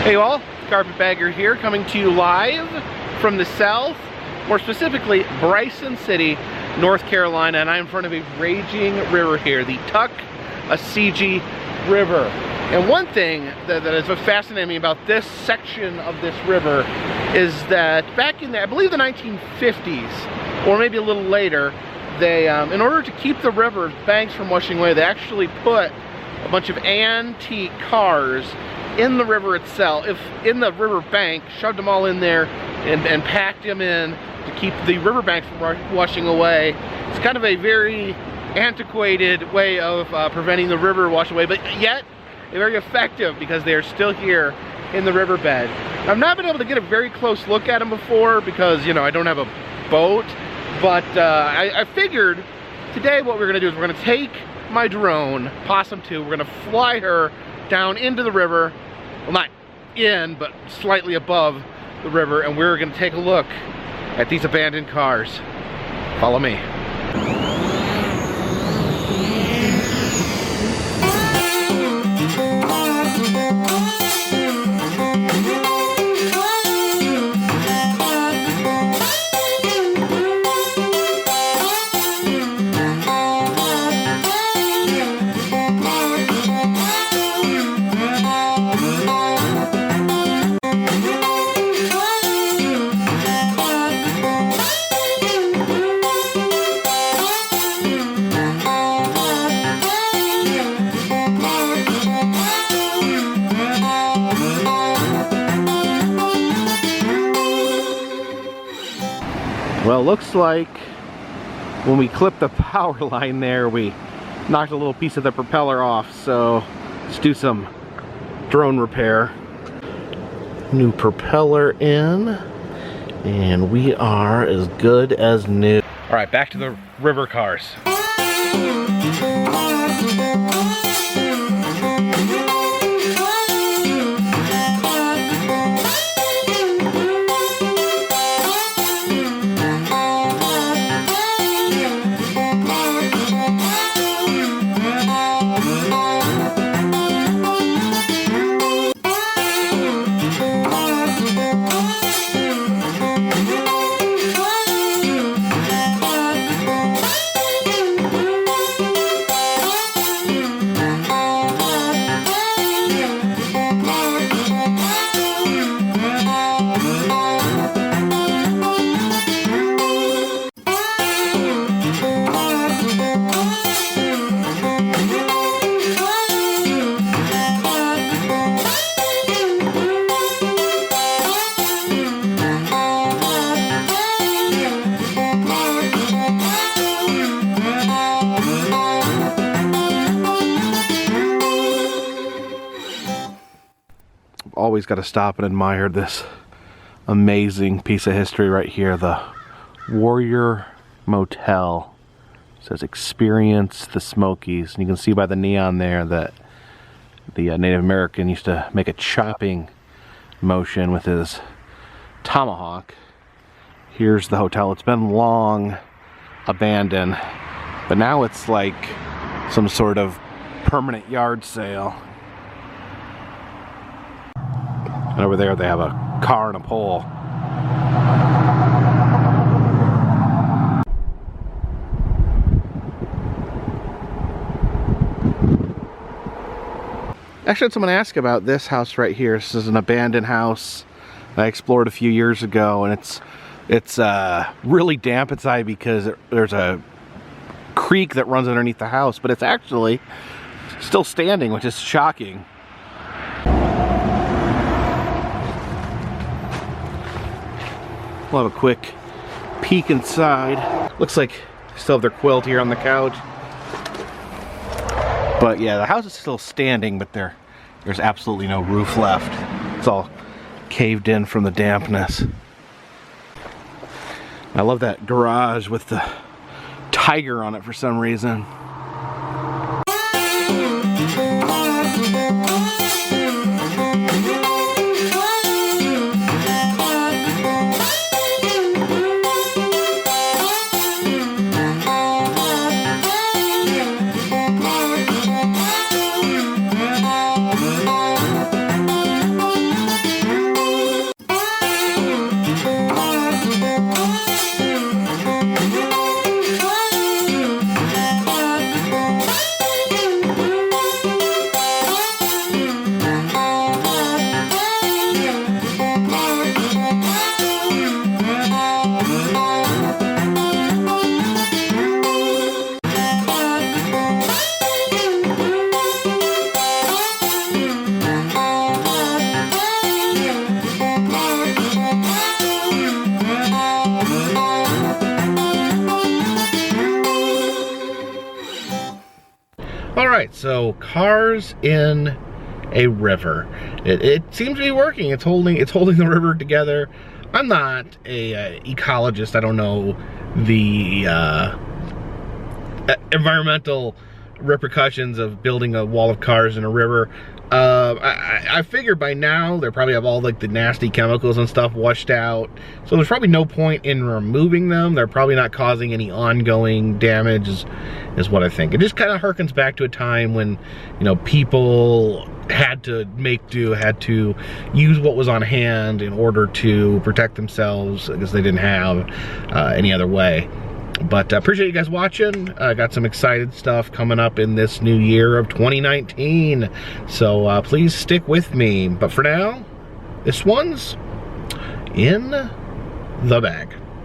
Hey all, Carpetbagger here, coming to you live from the south, more specifically Bryson City, North Carolina, and I'm in front of a raging river here, the Tuckasegee River. And one thing that is fascinating me about this section of this river is that back in the, I believe the 1950s, or maybe a little later, they, in order to keep the river banks from washing away, they actually put a bunch of antique cars in the river itself, in the river bank, shoved them all in there and packed them in to keep the river banks from washing away. It's kind of a very antiquated way of preventing the river washing away, but yet very effective because they are still here in the riverbed. I've not been able to get a very close look at them before because, you know, I don't have a boat, but I figured today what we're gonna do is we're gonna take my drone, Possum 2, we're gonna fly her down into the river, well, not in, but slightly above the river, and we're gonna take a look at these abandoned cars. Follow me. Well, looks like when we clipped the power line there, we knocked a little piece of the propeller off. So let's do some drone repair. New propeller in, and we are as good as new. All right, back to the river cars. Always got to stop and admire this amazing piece of history right here. The Warrior Motel. It says experience the Smokies, and you can see by the neon there that the Native American used to make a chopping motion with his tomahawk. Here's the hotel. It's been long abandoned, but now it's like some sort of permanent yard sale. And over there they have a car and a pole. Actually, I had someone ask about this house right here. This is an abandoned house I explored a few years ago, and it's really damp inside because there's a creek that runs underneath the house, but it's actually still standing, which is shocking. We'll have a quick peek inside. Looks like they still have their quilt here on the couch. But yeah, the house is still standing, but there's absolutely no roof left. It's all caved in from the dampness. I love that garage with the tiger on it for some reason. right, so cars in a river. It seems to be working. It's holding the river together. I'm not a ecologist. I don't know the environmental repercussions of building a wall of cars in a river. I figure by now they probably have all like the nasty chemicals and stuff washed out, so there's probably no point in removing them. They're probably not causing any ongoing damage is what I think. It just kind of harkens back to a time when, you know, people had to make do, had to use what was on hand in order to protect themselves because they didn't have any other way. But appreciate you guys watching. I got some excited stuff coming up in this new year of 2019. So please stick with me. But for now, this one's in the bag.